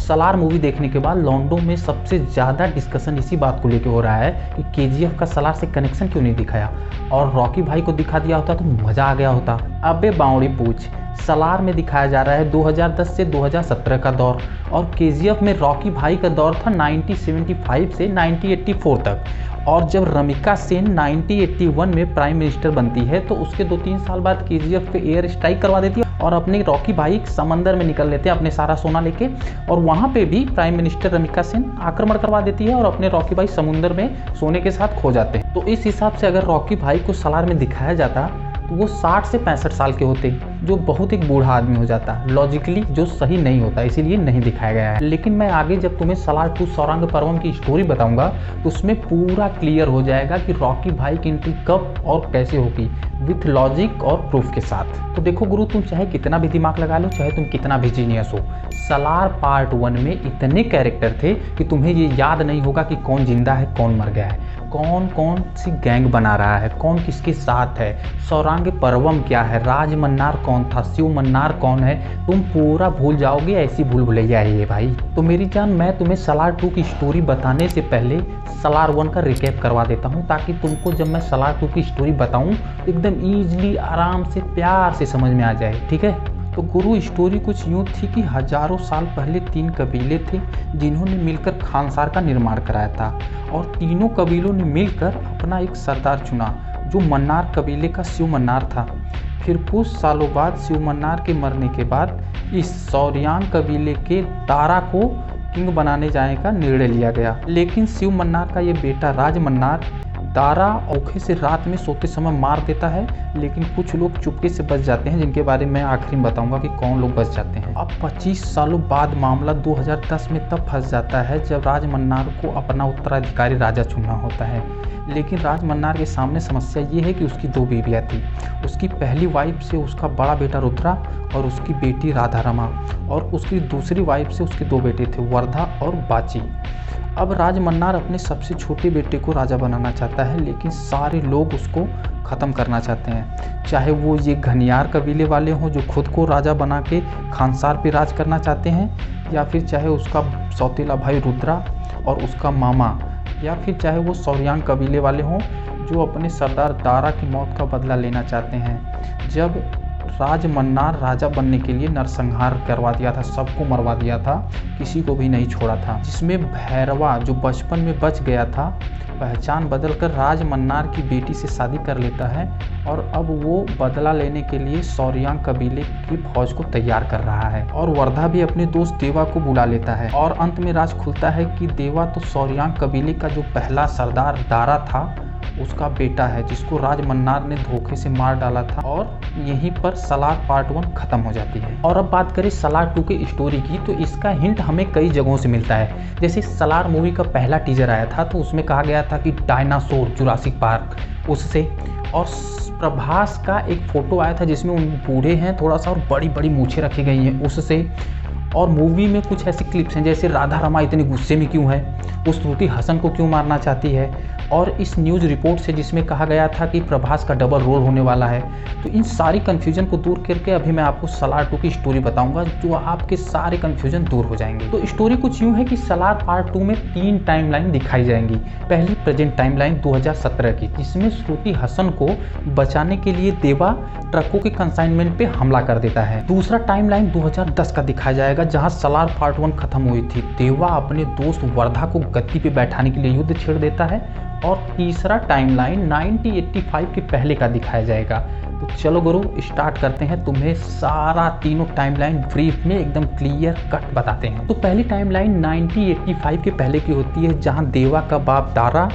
Salaar movie देखने के बाद लॉन्डो में सबसे ज़्यादा डिस्कशन इसी बात को लेकर हो रहा है कि केजीएफ का सलार से कनेक्शन क्यों नहीं दिखाया, और रॉकी भाई को दिखा दिया होता तो मज़ा आ गया होता। अबे बावड़ी पूछ, सलार में दिखाया जा रहा है 2010 से 2017 का दौर, और केजीएफ में रॉकी भाई का दौर था 1975 से 1984 तक। और जब रमिका सेन 1981 में प्राइम मिनिस्टर बनती है तो उसके 2-3 साल बाद केजीएफ पे एयर स्ट्राइक करवा देती है और अपने रॉकी भाई समंदर में निकल लेते हैं अपने सारा सोना लेके, और वहाँ पे भी प्राइम मिनिस्टर रमिका सेन आक्रमण करवा देती है और अपने रॉकी भाई समुद्र में सोने के साथ खो जाते हैं। तो इस हिसाब से अगर रॉकी भाई को सलार में दिखाया जाता तो वो 60 से 65 साल के होते, जो बहुत एक बूढ़ा आदमी हो जाता, लॉजिकली जो सही नहीं होता, इसीलिए नहीं दिखाया गया है। लेकिन मैं आगे जब तुम्हें सलार 2 सौरंग पर्वम की स्टोरी बताऊंगा तो उसमें पूरा क्लियर हो जाएगा कि रॉकी भाई की एंट्री कब और कैसे होगी, विथ लॉजिक और प्रूफ के साथ। तो देखो गुरु, तुम चाहे कितना भी दिमाग लगा लो, चाहे तुम कितना भी जीनियस हो, सलार पार्ट 1 में इतने कैरेक्टर थे कि तुम्हें ये याद नहीं होगा कि कौन जिंदा है कौन मर गया है, कौन कौन सी गैंग बना रहा है, कौन किसके साथ है, सौरांग पर्वम क्या है, राज मन्नार कौन था, शिव मन्नार कौन है, तुम पूरा भूल जाओगे। ऐसी भूल भुलैया है ये भाई। तो मेरी जान, मैं तुम्हें सलार 2 की स्टोरी बताने से पहले सलार 1 का रिकैप करवा देता हूँ, ताकि तुमको जब मैं सलार 2 की स्टोरी बताऊँ तो एकदम ईजिली आराम से प्यार से समझ में आ जाए, ठीक है। तो गुरु, स्टोरी कुछ यूँ थी कि हजारों साल पहले 3 कबीले थे जिन्होंने मिलकर खानसार का निर्माण कराया था, और तीनों कबीलों ने मिलकर अपना एक सरदार चुना जो मन्नार कबीले का शिव मन्नार था। फिर कुछ सालों बाद शिव मन्नार के मरने के बाद इस सौरियांग कबीले के दारा को किंग बनाने जाने का निर्णय लिया गया। लेकिन शिव मन्नार का ये बेटा राज मन्नार दारा औखे से रात में सोते समय मार देता है, लेकिन कुछ लोग चुपके से बच जाते हैं, जिनके बारे में आखिरी में बताऊंगा कि कौन लोग बच जाते हैं। अब 25 सालों बाद मामला 2010 में तब फंस जाता है जब राज मन्नार को अपना उत्तराधिकारी राजा चुनना होता है। लेकिन राज मन्नार के सामने समस्या ये है कि उसकी 2 बेटियाँ थी। उसकी पहली वाइफ से उसका बड़ा बेटा रुद्रा और उसकी बेटी राधा रमा, और उसकी दूसरी वाइफ से उसके 2 बेटे थे, वर्धा और बाची। अब राज मन्नार अपने सबसे छोटे बेटे को राजा बनाना चाहता है, लेकिन सारे लोग उसको ख़त्म करना चाहते हैं, चाहे वो ये घनियार कबीले वाले हों जो खुद को राजा बना के खानसार पे राज करना चाहते हैं, या फिर चाहे उसका सौतेला भाई रुद्रा और उसका मामा, या फिर चाहे वो सौरियांग कबीले वाले हों जो अपने सरदार दारा की मौत का बदला लेना चाहते हैं। जब राज मन्नार राजा बनने के लिए नरसंहार करवा दिया था, सबको मरवा दिया था, किसी को भी नहीं छोड़ा था, जिसमें भैरवा जो बचपन में बच गया था पहचान बदलकर राज मन्नार की बेटी से शादी कर लेता है, और अब वो बदला लेने के लिए सौरियांग कबीले की फौज को तैयार कर रहा है। और वर्धा भी अपने दोस्त देवा को बुला लेता है, और अंत में राज खुलता है कि देवा तो सौरियांग कबीले का जो पहला सरदार दारा था उसका बेटा है, जिसको राज मन्नार ने धोखे से मार डाला था। और यहीं पर सलार पार्ट 1 खत्म हो जाती है। और अब बात करें सलार 2 की स्टोरी की, तो इसका हिंट हमें कई जगहों से मिलता है। जैसे सलार मूवी का पहला टीजर आया था तो उसमें कहा गया था कि डायनासोर जुरासिक पार्क, उससे, और प्रभास का एक फोटो आया था जिसमें उन बूढ़े हैं थोड़ा सा और बड़ी बड़ी मूछें रखी गई हैं, उससे। और मूवी में कुछ ऐसी क्लिप्स हैं जैसे राधा रमा इतनी गुस्से में क्यों है, वो श्रुति हसन को क्यों मारना चाहती है, और इस न्यूज़ रिपोर्ट से जिसमें कहा गया था कि प्रभास का डबल रोल होने वाला है। तो इन सारी कन्फ्यूजन को दूर करके अभी मैं आपको सलार 2 की स्टोरी बताऊंगा, जो आपके सारे कन्फ्यूजन दूर हो जाएंगे। तो स्टोरी कुछ यूँ है कि सलार पार्ट 2 में 3 टाइमलाइन दिखाई जाएंगी। पहली प्रेजेंट टाइमलाइन 2017 की, जिसमें श्रुति हसन को बचाने के लिए देवा ट्रकों के कंसाइनमेंट पे हमला कर देता है। दूसरा टाइमलाइन 2010 का दिखाया जाएगा, जहां सलार पार्ट 1 खत्म हुई थी। देवा अपने दोस्त वर्धा को गद्दी पे बैठाने के लिए युद्ध छेड़ देता है। और तीसरा टाइमलाइन 1985 के पहले का दिखाया जाएगा। तो चलो गुरु, स्टार्ट करते हैं, तुम्हें सारा तीनों टाइमलाइन ब्रीफ में एकदम क्लियर कट बताते हैं। तो पहली टाइमलाइन 1985 के पहले की होती है, जहां देवा का बाप दारा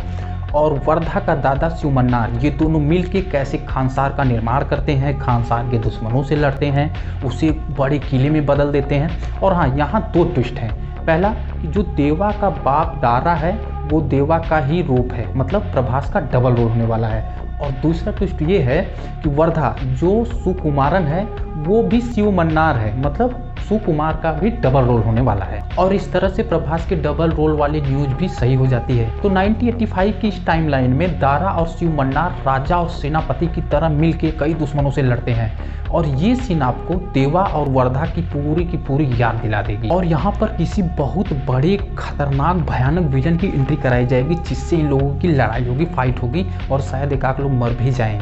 और वर्धा का दादा शिव मन्नार, ये दोनों मिलके कैसे खानसार का निर्माण करते हैं, खानसार के दुश्मनों से लड़ते हैं, उसे बड़े किले में बदल देते हैं। और हाँ, यहाँ 2 ट्विस्ट हैं। पहला कि जो देवा का बाप दारा है वो देवा का ही रूप है, मतलब प्रभास का डबल रोल होने वाला है। और दूसरा ट्विस्ट ये है कि वर्धा जो सुकुमारन है वो भी शिव मन्नार है, मतलब सुकुमार का भी डबल रोल होने वाला है। और इस तरह से प्रभास के डबल रोल वाली न्यूज भी सही हो जाती है। तो 1985 की इस टाइमलाइन में दारा और शिव मन्नार राजा और सेनापति की तरह मिलके कई दुश्मनों से लड़ते हैं और ये सीन आपको देवा और वर्धा की पूरी याद दिला देगी। और यहाँ पर किसी बहुत बड़े खतरनाक भयानक विलन की एंट्री कराई जाएगी जिससे इन लोगों की लड़ाई होगी, फाइट होगी और शायद एक आध लोग मर भी जाएं।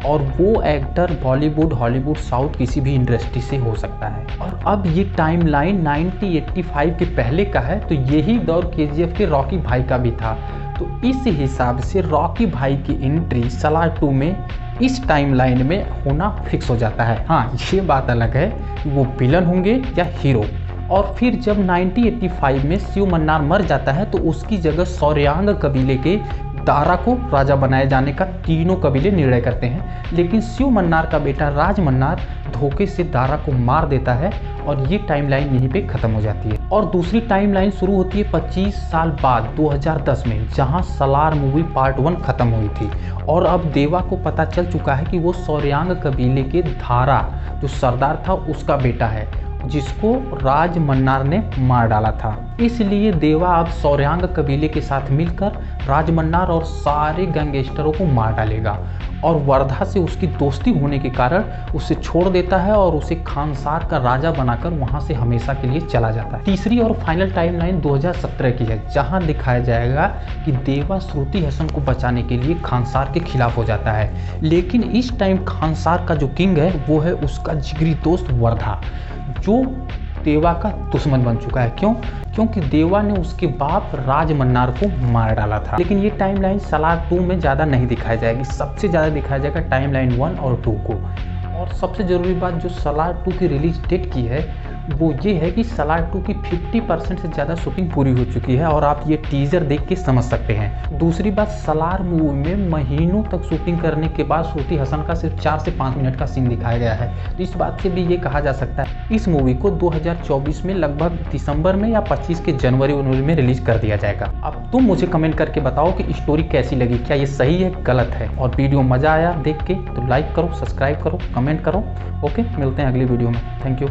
और वो एक्टर बॉलीवुड, हॉलीवुड, साउथ किसी भी इंडस्ट्री से हो सकता है। और अब ये टाइमलाइन 1985 के पहले का है, तो यही दौर केजीएफ के रॉकी भाई का भी था। तो इस हिसाब से रॉकी भाई की एंट्री सलार 2 में इस टाइमलाइन में होना फिक्स हो जाता है। हाँ, ये बात अलग है कि वो विलन होंगे या हीरो। और फिर जब 1985 में शिव मन्नार मर जाता है तो उसकी जगह सौर्यांग कबीले के दारा को राजा बनाए जाने का तीनों कबीले निर्णय करते हैं। लेकिन शिव मन्नार का बेटा राज मन्नार धोखे से दारा को मार देता है और ये टाइमलाइन यहीं पे खत्म हो जाती है। और दूसरी टाइमलाइन शुरू होती है 25 साल बाद 2010 में, जहां सलार मूवी पार्ट 1 खत्म हुई थी। और अब देवा को पता चल चुका है कि वो सौर्यांग कबीले के धारा जो सरदार था उसका बेटा है, जिसको राज मन्नार ने मार डाला था। इसलिए देवा अब सौर्यांग कबीले के साथ मिलकर राज मन्नार और सारे गैंगस्टरों को मार डालेगा और वर्धा से उसकी दोस्ती होने के कारण उसे छोड़ देता है और उसे खानसार का राजा बनाकर वहां से हमेशा के लिए चला जाता है। तीसरी और फाइनल टाइमलाइन 2017 की है, जहां दिखाया जाएगा कि देवा श्रुति हसन को बचाने के लिए खानसार के खिलाफ हो जाता है। लेकिन इस टाइम खानसार का जो किंग है वो है उसका जिगरी दोस्त वर्धा, जो देवा का दुश्मन बन चुका है। क्यों? क्योंकि देवा ने उसके बाप राज मन्नार को मार डाला था। लेकिन ये टाइमलाइन सलार 2 में ज़्यादा नहीं दिखाई जाएगी, सबसे ज़्यादा दिखाया जाएगा टाइमलाइन 1 और 2 को। और सबसे ज़रूरी बात जो सलार 2 की रिलीज डेट की है वो ये है कि सलार 2 की 50% से ज़्यादा शूटिंग पूरी हो चुकी है और आप ये टीजर देख के समझ सकते हैं। दूसरी बात, सलार मूवी में महीनों तक शूटिंग करने के बाद श्रुति हसन का सिर्फ 4 से 5 मिनट का सीन दिखाया गया है। तो इस बात से भी ये कहा जा सकता है इस मूवी को 2024 में लगभग दिसंबर में या 25 के जनवरी में रिलीज कर दिया जाएगा। अब तुम मुझे कमेंट करके बताओ कि स्टोरी कैसी लगी, क्या ये सही है गलत है। और वीडियो मज़ा आया देख के तो लाइक करो, सब्सक्राइब करो, कमेंट करो। ओके, मिलते हैं अगली वीडियो में। Thank you.